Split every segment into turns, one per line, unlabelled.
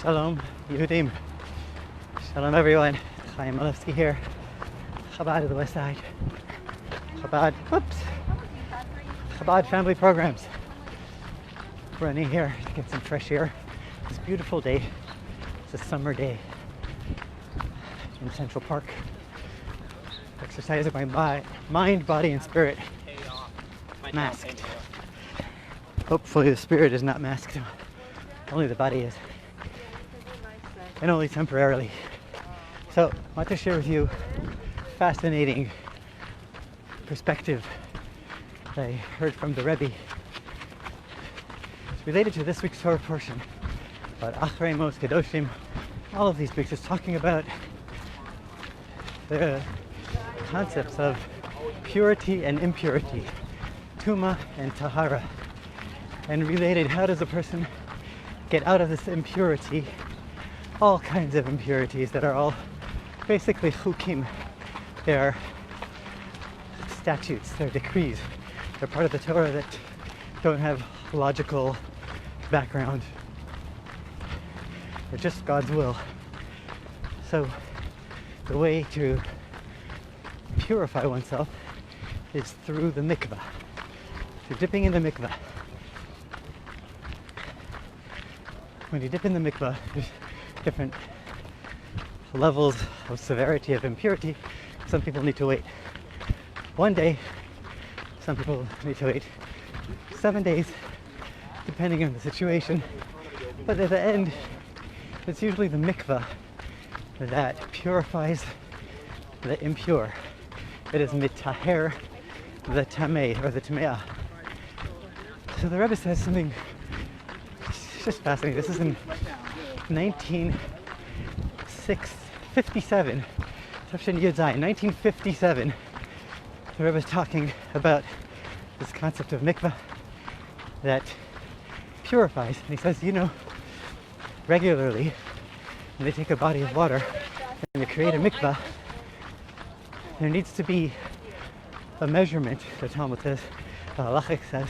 Shalom, Yehudim. Shalom, everyone. Chaim Malevsky here. Chabad of the West Side. Chabad family programs. Running here to get some fresh air. It's a beautiful day. It's a summer day in Central Park. Exercising my mind, body, and spirit. Masked. Hopefully the spirit is not masked. Only the body is. And only temporarily. So I want to share with you a fascinating perspective that I heard from the Rebbe. It's related to this week's Torah portion about Acharei Kedoshim. All of these weeks is talking about the concepts of purity and impurity, Tuma and Tahara, and related how does a person get out of this impurity, all kinds of impurities that are all basically chukim. They are statutes, they're decrees, they're part of the Torah that don't have logical background. They're just God's will. So the way to purify oneself is through the mikvah, through dipping in the mikvah. When you dip in the mikvah, there's different levels of severity of impurity. Some people need to wait 1 day, some people need to wait 7 days, depending on the situation. But at the end, it's usually the mikvah that purifies the impure. It is mitaher the tamei, or the tameah. So the Rebbe says something just fascinating. This is in 1957, Tafshin Yud Zayin, 1957. The Rebbe is talking about this concept of mikvah that purifies. And he says, regularly, when they take a body of water and they create a mikvah, there needs to be a measurement, the Talmud says, the halachic says,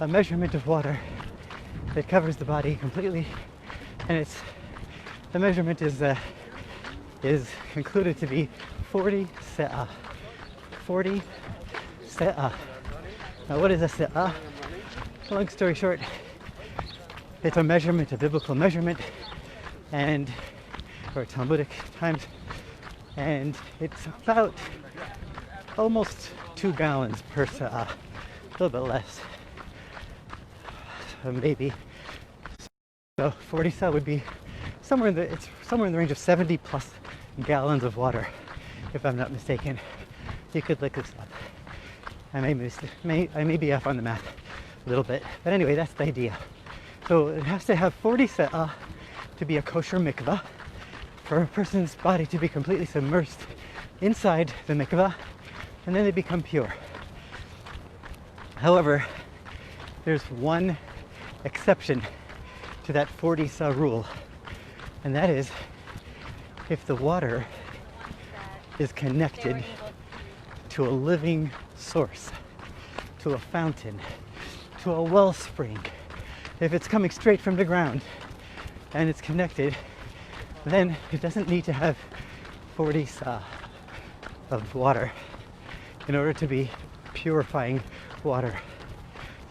a measurement of water that covers the body completely, and the measurement is concluded to be 40 se'ah. 40 se'ah. Now, what is a se'ah? Long story short, it's a measurement, a biblical measurement, or Talmudic times, and it's about almost 2 gallons per se'ah, a little bit less. Maybe. So 40 se'ah would be somewhere in the range of 70 plus gallons of water, if I'm not mistaken. You could look this up. I may be off on the math a little bit, but anyway, that's the idea. So it has to have 40 se'ah to be a kosher mikvah, for a person's body to be completely submersed inside the mikvah, and then they become pure. However, there's one exception to that 40 se'ah rule, and that is if the water is connected to a living source, to a fountain, to a wellspring. If it's coming straight from the ground and it's connected, then it doesn't need to have 40 se'ah of water in order to be purifying water.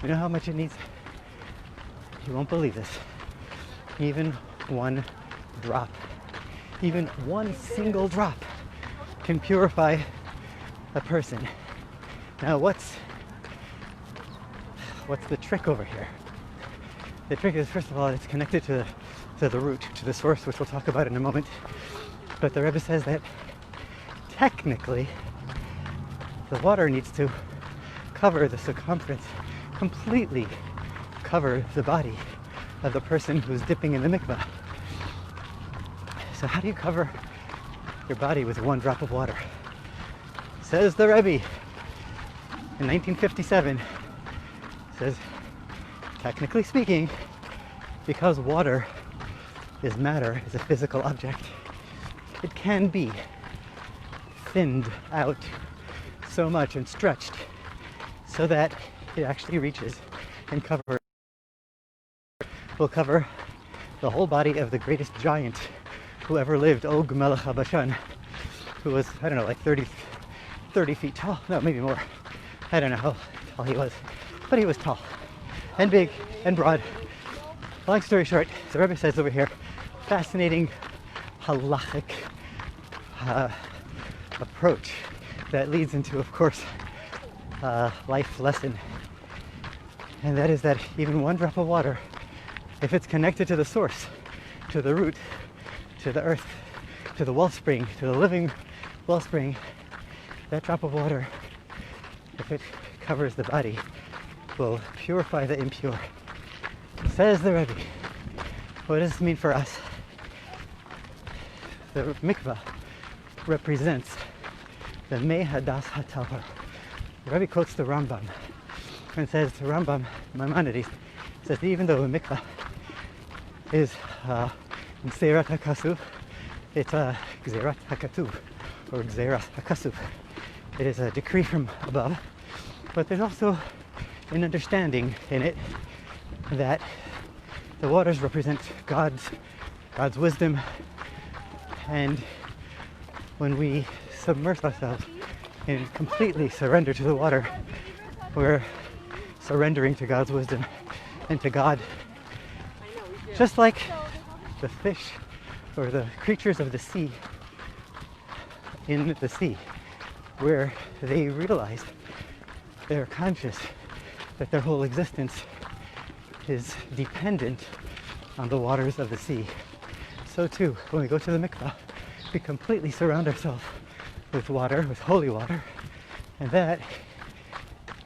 You know how much it needs? You won't believe this. Even 1 drop, even 1 single drop can purify a person. Now what's the trick over here? The trick is, first of all, it's connected to the root, to the source, which we'll talk about in a moment. But the Rebbe says that technically the water needs to cover the circumference, completely cover the body of the person who's dipping in the mikvah. So how do you cover your body with 1 drop of water? Says the Rebbe in 1957, says, technically speaking, because water is matter, is a physical object, it can be thinned out so much and stretched so that it actually reaches and will cover the whole body of the greatest giant who ever lived, Og Melech HaBashan, who was, I don't know, like 30 feet tall. No, maybe more. I don't know how tall he was, but he was tall and big and broad. Long story short, the Rebbe says over here, fascinating halachic approach that leads into, of course, life lesson. And that is that even one drop of water, if it's connected to the source, to the root, to the earth, to the wellspring, to the living wellspring, that drop of water, if it covers the body, will purify the impure. Says the Rebbe. What does this mean for us? The mikvah represents the Mei Hadas HaTahor. The Rebbe quotes the Rambam and says, the Rambam, Maimonides, says that even though a mikvah is in Gzerat HaKasuv, it's a Gzerat HaKatuv, or Gzerat HaKasuv. It is a decree from above, but there's also an understanding in it that the waters represent God's wisdom, and when we submerge ourselves and completely surrender to the water, we're surrendering to God's wisdom and to God. Just like the fish or the creatures of the sea in the sea, where they realize, they're conscious that their whole existence is dependent on the waters of the sea. So too, when we go to the mikvah, we completely surround ourselves with water, with holy water, and that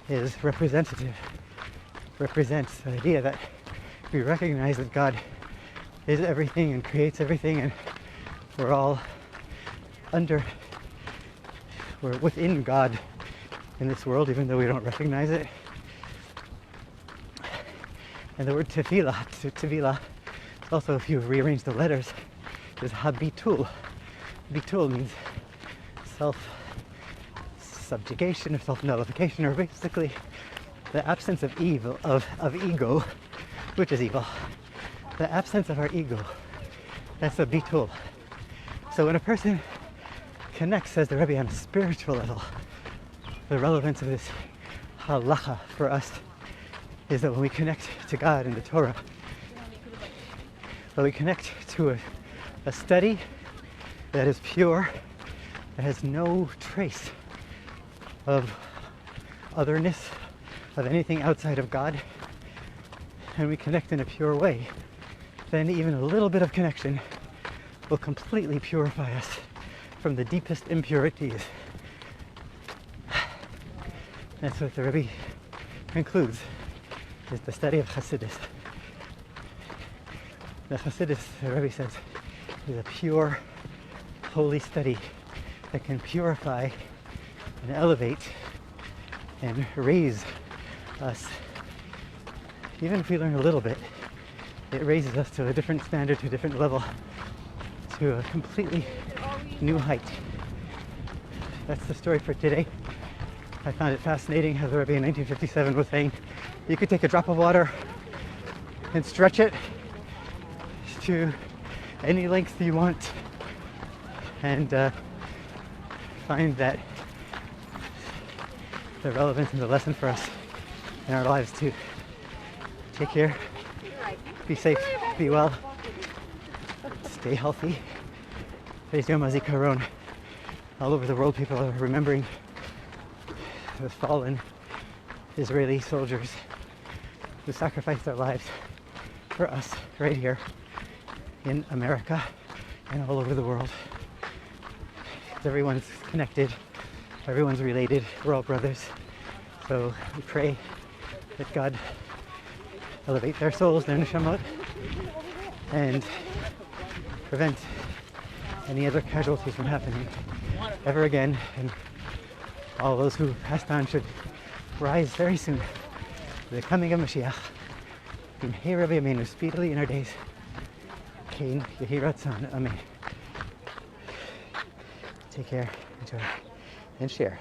is represents the idea that we recognize that God is everything and creates everything, and we're within God in this world, even though we don't recognize it. And the word tefillah, also, if you rearrange the letters, is habitul. Bitul means self-subjugation or self-nullification, or basically the absence of evil, of ego, which is evil. The absence of our ego, that's a bitul. So when a person connects, says the Rebbe, on a spiritual level, the relevance of this halacha for us is that when we connect to God in the Torah, when we connect to a study that is pure, that has no trace of otherness, of anything outside of God, and we connect in a pure way, then even a little bit of connection will completely purify us from the deepest impurities. That's what the Rebbe concludes, is the study of Chassidus. The Chassidus, the Rebbe says, is a pure, holy study that can purify and elevate and raise us. Even if we learn a little bit, it raises us to a different standard, to a different level, to a completely new height. That's the story for today. I found it fascinating how the Rebbe in 1957 was saying you could take a drop of water and stretch it to any length you want, and find that the relevance and the lesson for us in our lives too. Take care, be safe, be well, stay healthy. Today's Yom HaZikaron. All over the world, people are remembering the fallen Israeli soldiers who sacrificed their lives for us right here in America and all over the world. Everyone's connected, everyone's related, we're all brothers. So we pray that God elevate their souls, their neshamot, and prevent any other casualties from happening ever again. And all those who passed on should rise very soon to the coming of Mashiach. B'mei Rabbi Yameinu, speedily in our days. Kain Yehi Ratzon. Amen. Take care, enjoy, and share.